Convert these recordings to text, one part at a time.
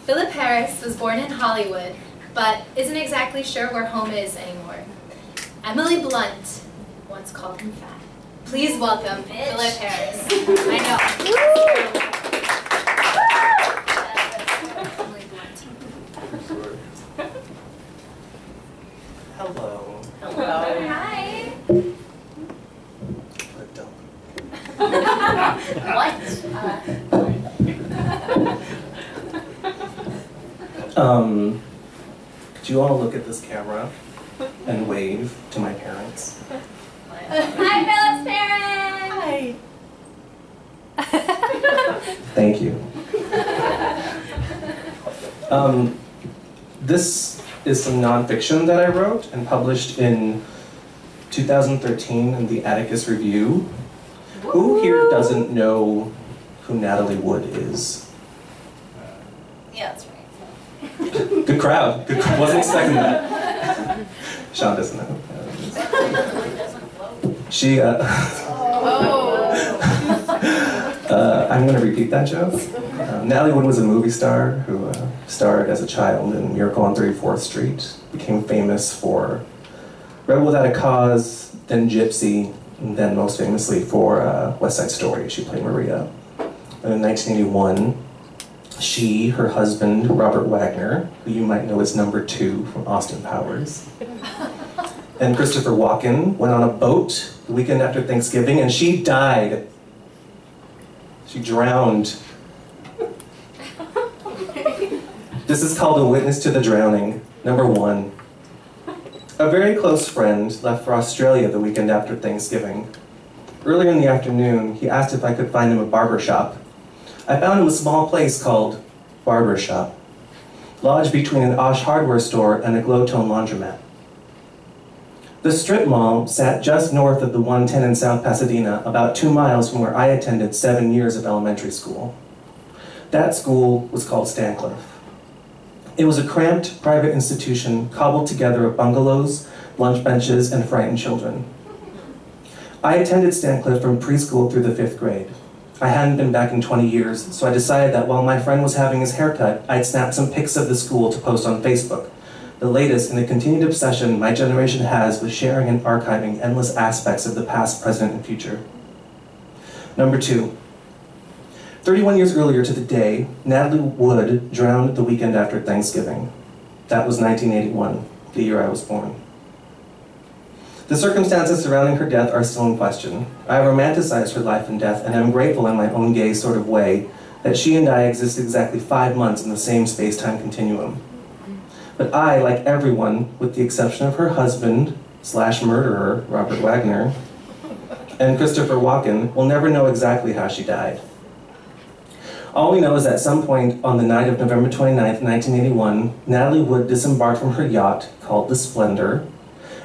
Philip Harris was born in Hollywood, but isn't exactly sure where home is anymore. Emily Blunt once called him fat. Please welcome Philip Harris. I know. Emily Blunt. Hello. Hello. Hi. What a dump. What? Could you all look at this camera and wave to my parents? Hi, Philip's parents. Hi. Thank you. This is some nonfiction that I wrote and published in 2013 in the Atticus Review. Who here doesn't know who Natalie Wood is? Yeah, that's right. Good crowd. Good crowd. Wasn't expecting that. Sean doesn't know. She, I'm going to repeat that joke. Natalie Wood was a movie star who starred as a child in Miracle on 34th Street, became famous for Rebel Without a Cause, then Gypsy, and then most famously for West Side Story. She played Maria. And in 1981, she, her husband, Robert Wagner, who you might know as Number 2 from Austin Powers, and Christopher Walken went on a boat the weekend after Thanksgiving, and she died. She drowned. This is called A Witness to the Drowning. Number 1. A very close friend left for Australia the weekend after Thanksgiving. Earlier in the afternoon, he asked if I could find him a barber shop. I found him a small place called Barber Shop, lodged between an Osh hardware store and a Glow-Tone laundromat. The strip mall sat just north of the 110 in South Pasadena, about 2 miles from where I attended 7 years of elementary school. That school was called Stancliffe. It was a cramped, private institution cobbled together of bungalows, lunch benches, and frightened children. I attended Stancliffe from preschool through the 5th grade. I hadn't been back in 20 years, so I decided that while my friend was having his haircut, I'd snap some pics of the school to post on Facebook, the latest in the continued obsession my generation has with sharing and archiving endless aspects of the past, present, and future. Number 2. 31 years earlier to the day, Natalie Wood drowned the weekend after Thanksgiving. That was 1981, the year I was born. The circumstances surrounding her death are still in question. I have romanticized her life and death, and am grateful in my own gay sort of way that she and I exist exactly 5 months in the same space-time continuum. But I, like everyone, with the exception of her husband/murderer, Robert Wagner, and Christopher Walken, will never know exactly how she died. All we know is that at some point on the night of November 29th, 1981, Natalie Wood disembarked from her yacht, called the Splendor,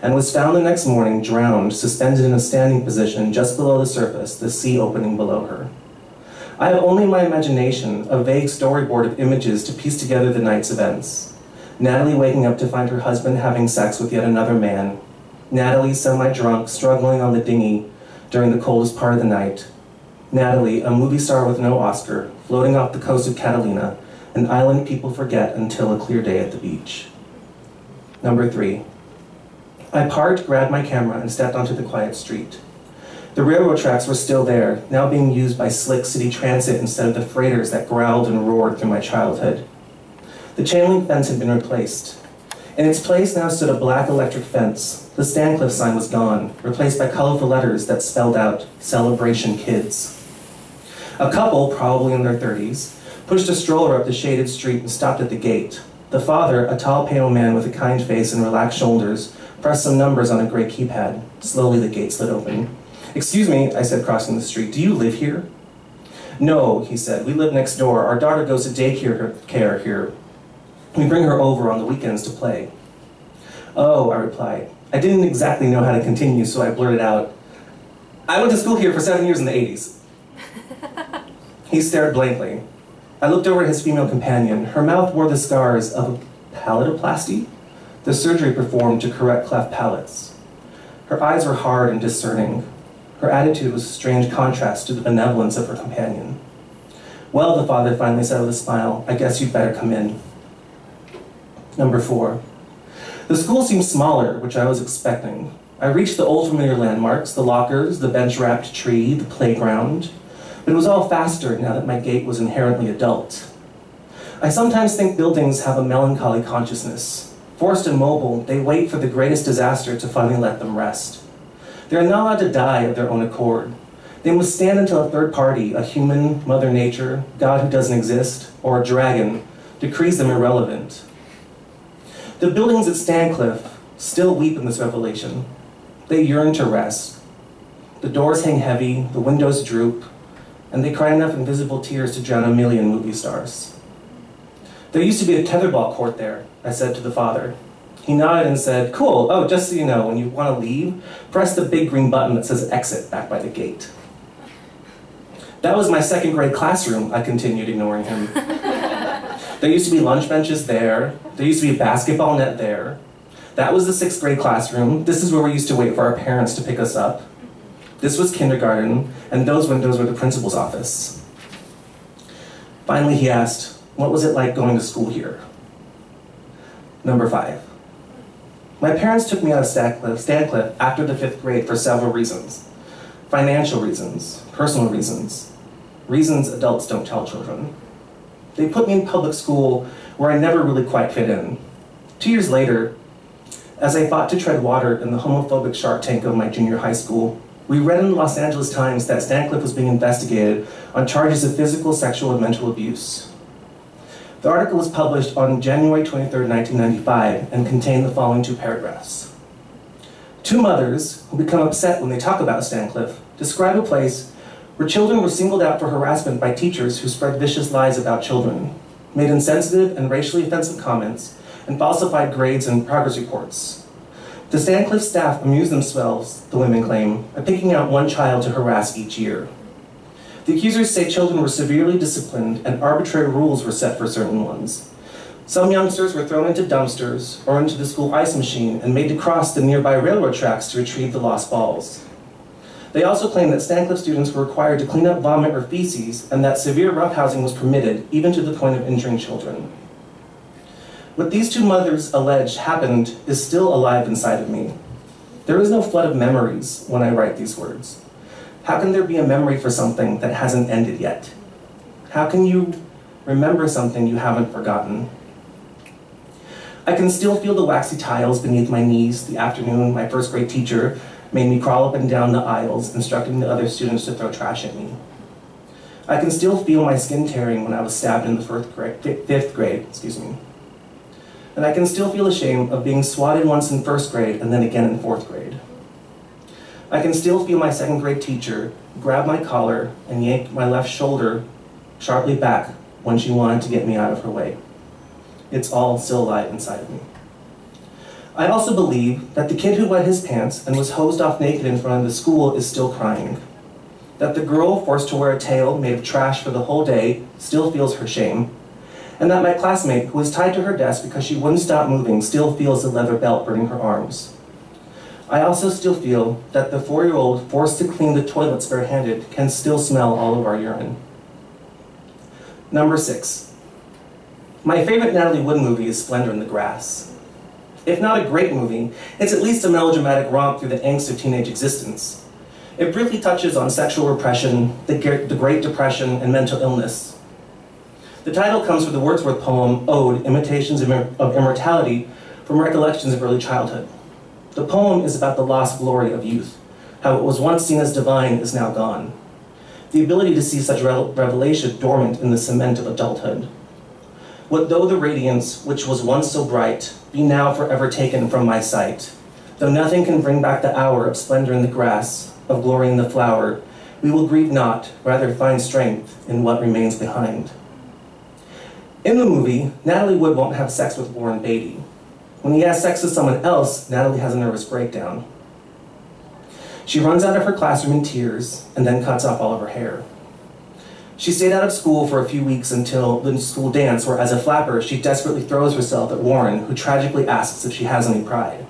and was found the next morning drowned, suspended in a standing position just below the surface, the sea opening below her. I have only in my imagination a vague storyboard of images to piece together the night's events. Natalie waking up to find her husband having sex with yet another man. Natalie, semi-drunk, struggling on the dinghy during the coldest part of the night. Natalie, a movie star with no Oscar, floating off the coast of Catalina, an island people forget until a clear day at the beach. Number 3. I parked, grabbed my camera, and stepped onto the quiet street. The railroad tracks were still there, now being used by slick city transit instead of the freighters that growled and roared through my childhood. The chain link fence had been replaced. In its place now stood a black electric fence. The Stancliffe sign was gone, replaced by colorful letters that spelled out, "Celebration Kids." A couple, probably in their 30s, pushed a stroller up the shaded street and stopped at the gate. The father, a tall, pale man with a kind face and relaxed shoulders, pressed some numbers on a gray keypad. Slowly the gate slid open. "Excuse me," I said, crossing the street, "do you live here?" "No," he said, "we live next door. Our daughter goes to daycare here. We bring her over on the weekends to play." "Oh," I replied. I didn't exactly know how to continue, so I blurted out, "I went to school here for 7 years in the 80s. He stared blankly. I looked over at his female companion. Her mouth wore the scars of a palatoplasty, the surgery performed to correct cleft palates. Her eyes were hard and discerning. Her attitude was a strange contrast to the benevolence of her companion. "Well," the father finally said with a smile, "I guess you'd better come in." Number 4. The school seemed smaller, which I was expecting. I reached the old familiar landmarks, the lockers, the bench-wrapped tree, the playground, but it was all faster now that my gait was inherently adult. I sometimes think buildings have a melancholy consciousness. Forced and mobile, they wait for the greatest disaster to finally let them rest. They are not allowed to die of their own accord. They must stand until a third party, a human, Mother Nature, God who doesn't exist, or a dragon, decrees them irrelevant. The buildings at Stancliffe still weep in this revelation. They yearn to rest. The doors hang heavy, the windows droop, and they cry enough invisible tears to drown a million movie stars. "There used to be a tetherball court there," I said to the father. He nodded and said, "Cool, oh, just so you know, when you want to leave, press the big green button that says exit back by the gate." "That was my second grade classroom," I continued, ignoring him. "There used to be lunch benches there. There used to be a basketball net there. That was the 6th grade classroom. This is where we used to wait for our parents to pick us up. This was kindergarten, and those windows were the principal's office." Finally, he asked, "What was it like going to school here?" Number 5. My parents took me out of Stancliffe after the 5th grade for several reasons. Financial reasons, personal reasons, reasons adults don't tell children. They put me in public school where I never really quite fit in. 2 years later, as I fought to tread water in the homophobic shark tank of my junior high school, we read in the Los Angeles Times that Stancliffe was being investigated on charges of physical, sexual, and mental abuse. The article was published on January 23, 1995, and contained the following 2 paragraphs. "Two mothers, who become upset when they talk about Stancliffe, describe a place where children were singled out for harassment by teachers who spread vicious lies about children, made insensitive and racially offensive comments, and falsified grades and progress reports. The Stancliffe staff amuse themselves," the women claim, "by picking out one child to harass each year. The accusers say children were severely disciplined and arbitrary rules were set for certain ones. Some youngsters were thrown into dumpsters or into the school ice machine and made to cross the nearby railroad tracks to retrieve the lost balls. They also claim that Stancliffe students were required to clean up vomit or feces and that severe roughhousing was permitted, even to the point of injuring children. What these 2 mothers allege happened is still alive inside of me. There is no flood of memories when I write these words. How can there be a memory for something that hasn't ended yet? How can you remember something you haven't forgotten? I can still feel the waxy tiles beneath my knees the afternoon my 1st grade teacher made me crawl up and down the aisles, instructing the other students to throw trash at me. I can still feel my skin tearing when I was stabbed in the 5th grade, And I can still feel ashamed of being swatted once in 1st grade and then again in 4th grade. I can still feel my 2nd grade teacher grab my collar and yank my left shoulder sharply back when she wanted to get me out of her way. It's all still alive inside of me. I also believe that the kid who wet his pants and was hosed off naked in front of the school is still crying. That the girl forced to wear a tail made of trash for the whole day still feels her shame. And that my classmate, who was tied to her desk because she wouldn't stop moving, still feels the leather belt burning her arms. I also still feel that the 4-year-old forced to clean the toilets barehanded can still smell all of our urine. Number 6. My favorite Natalie Wood movie is Splendor in the Grass. If not a great movie, it's at least a melodramatic romp through the angst of teenage existence. It briefly touches on sexual repression, the Great Depression, and mental illness. The title comes from the Wordsworth poem, Ode, Imitations of Immortality, from Recollections of Early Childhood. The poem is about the lost glory of youth, how it was once seen as divine is now gone. The ability to see such revelation dormant in the cement of adulthood. What though the radiance, which was once so bright, be now forever taken from my sight? Though nothing can bring back the hour of splendor in the grass, of glory in the flower, we will grieve not, rather find strength in what remains behind. In the movie, Natalie Wood won't have sex with Warren Beatty. When he has sex with someone else, Natalie has a nervous breakdown. She runs out of her classroom in tears and then cuts off all of her hair. She stayed out of school for a few weeks until the school dance, where as a flapper, she desperately throws herself at Warren, who tragically asks if she has any pride.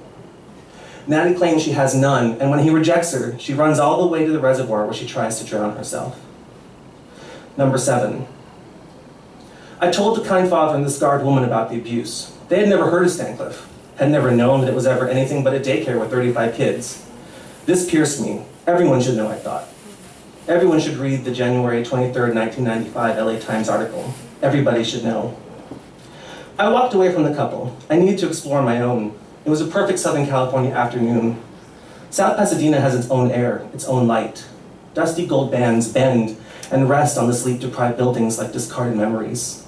Natalie claims she has none, and when he rejects her, she runs all the way to the reservoir where she tries to drown herself. Number 7. I told the kind father and the scarred woman about the abuse. They had never heard of Stancliffe, had never known that it was ever anything but a daycare with 35 kids. This pierced me. Everyone should know, I thought. Everyone should read the January 23rd, 1995 LA Times article. Everybody should know. I walked away from the couple. I needed to explore my own. It was a perfect Southern California afternoon. South Pasadena has its own air, its own light. Dusty gold bands bend and rest on the sleep-deprived buildings like discarded memories.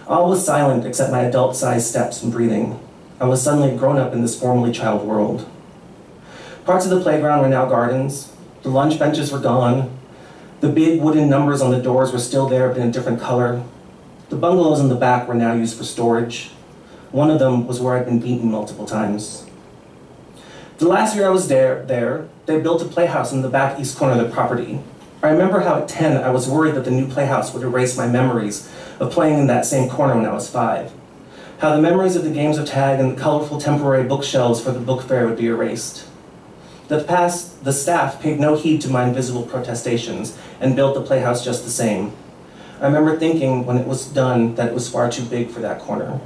All was silent except my adult-sized steps and breathing. I was suddenly grown up in this formerly child world. Parts of the playground were now gardens. The lunch benches were gone. The big wooden numbers on the doors were still there, but in a different color. The bungalows in the back were now used for storage. One of them was where I'd been beaten multiple times. The last year I was there, they built a playhouse in the back east corner of the property. I remember how at 10 I was worried that the new playhouse would erase my memories of playing in that same corner when I was 5. How the memories of the games of tag and the colorful temporary bookshelves for the book fair would be erased. The staff paid no heed to my invisible protestations and built the playhouse just the same. I remember thinking when it was done that it was far too big for that corner.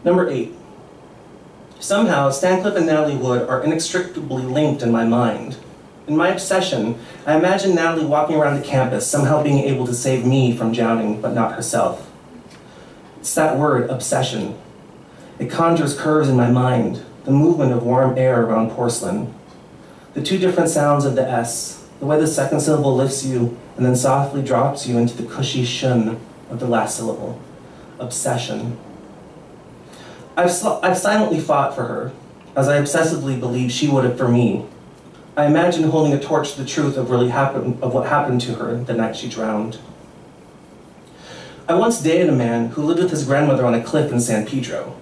Number 8. Somehow, Stancliffe and Natalie Wood are inextricably linked in my mind. In my obsession, I imagine Natalie walking around the campus, somehow being able to save me from drowning, but not herself. It's that word, obsession. It conjures curves in my mind, the movement of warm air around porcelain. The two different sounds of the S, the way the second syllable lifts you and then softly drops you into the cushy shun of the last syllable. Obsession. I've silently fought for her, as I obsessively believe she would have for me. I imagine holding a torch to the truth of what happened to her the night she drowned. I once dated a man who lived with his grandmother on a cliff in San Pedro.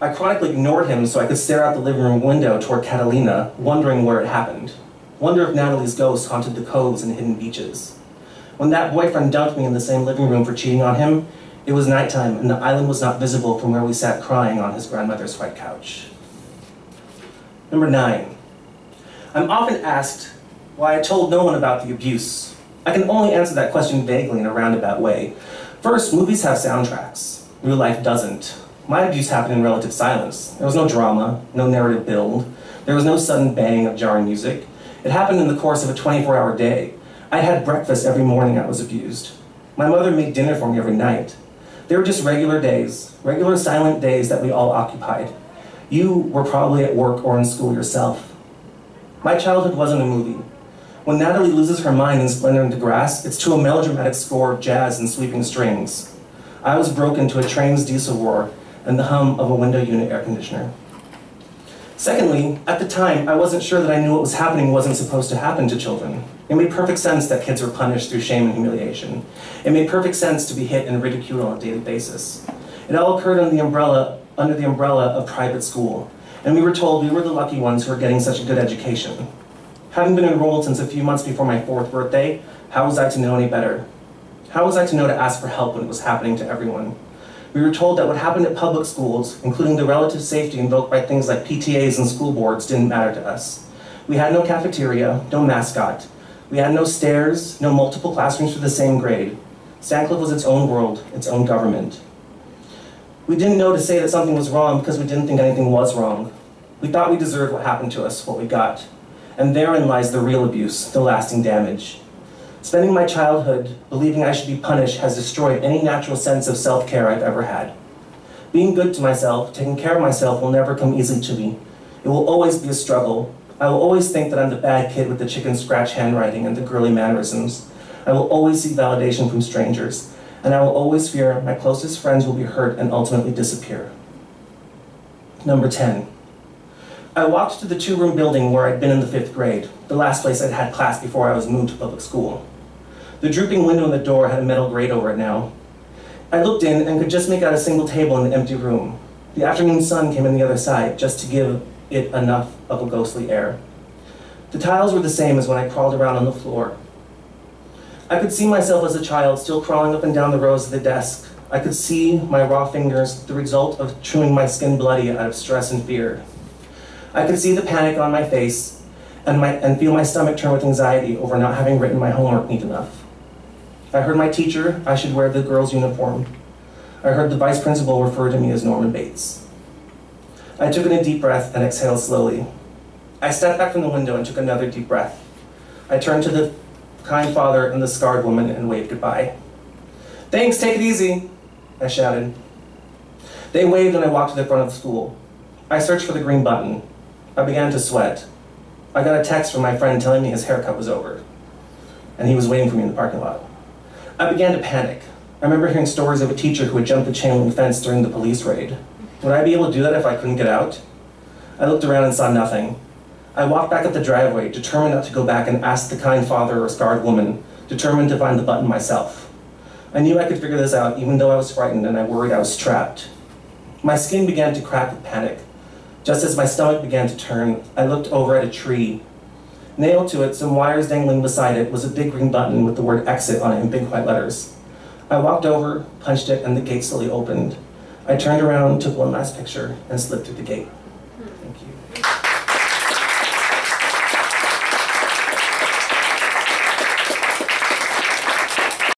I chronically ignored him so I could stare out the living room window toward Catalina, wondering where it happened. Wonder if Natalie's ghost haunted the coves and hidden beaches. When that boyfriend dumped me in the same living room for cheating on him, it was nighttime and the island was not visible from where we sat crying on his grandmother's white couch. Number 9. I'm often asked why I told no one about the abuse. I can only answer that question vaguely in a roundabout way. First, movies have soundtracks. Real life doesn't. My abuse happened in relative silence. There was no drama, no narrative build. There was no sudden bang of jarring music. It happened in the course of a 24-hour day. I had breakfast every morning I was abused. My mother made dinner for me every night. They were just regular days, regular silent days that we all occupied. You were probably at work or in school yourself. My childhood wasn't a movie. When Natalie loses her mind in Splendor into Grass, it's to a melodramatic score of jazz and sweeping strings. I was broken to a train's diesel roar and the hum of a window unit air conditioner. Secondly, at the time, I wasn't sure that I knew what was happening wasn't supposed to happen to children. It made perfect sense that kids were punished through shame and humiliation. It made perfect sense to be hit and ridiculed on a daily basis. It all occurred under the umbrella of private school, and we were told we were the lucky ones who were getting such a good education. Having been enrolled since a few months before my 4th birthday, how was I to know any better? How was I to know to ask for help when it was happening to everyone? We were told that what happened at public schools, including the relative safety invoked by things like PTAs and school boards, didn't matter to us. We had no cafeteria, no mascot. We had no stairs, no multiple classrooms for the same grade. Stancliffe was its own world, its own government. We didn't know to say that something was wrong because we didn't think anything was wrong. We thought we deserved what happened to us, what we got. And therein lies the real abuse, the lasting damage. Spending my childhood believing I should be punished has destroyed any natural sense of self-care I've ever had. Being good to myself, taking care of myself will never come easily to me. It will always be a struggle. I will always think that I'm the bad kid with the chicken scratch handwriting and the girly mannerisms. I will always seek validation from strangers. And I will always fear my closest friends will be hurt and ultimately disappear. Number 10. I walked to the 2-room building where I'd been in the 5th grade, the last place I'd had class before I was moved to public school. The drooping window in the door had a metal grate over it now. I looked in and could just make out a single table in the empty room. The afternoon sun came in the other side, just to give it enough of a ghostly air. The tiles were the same as when I crawled around on the floor. I could see myself as a child still crawling up and down the rows of the desk. I could see my raw fingers, the result of chewing my skin bloody out of stress and fear. I could see the panic on my face and feel my stomach turn with anxiety over not having written my homework neat enough. I heard my teacher, I should wear the girl's uniform. I heard the vice principal refer to me as Norman Bates. I took in a deep breath and exhaled slowly. I stepped back from the window and took another deep breath. I turned to the kind father and the scarred woman and waved goodbye. "Thanks, take it easy," I shouted. They waved and I walked to the front of the school. I searched for the green button. I began to sweat. I got a text from my friend telling me his haircut was over, and he was waiting for me in the parking lot. I began to panic. I remember hearing stories of a teacher who had jumped the chain link fence during the police raid. Would I be able to do that if I couldn't get out? I looked around and saw nothing. I walked back up the driveway, determined not to go back and ask the kind father or scarred woman, determined to find the button myself. I knew I could figure this out, even though I was frightened and I worried I was trapped. My skin began to crack with panic. Just as my stomach began to turn, I looked over at a tree. Nailed to it, some wires dangling beside it, was a big green button with the word exit on it in big white letters. I walked over, punched it, and the gate slowly opened. I turned around, took one last picture, and slipped through the gate. Thank you.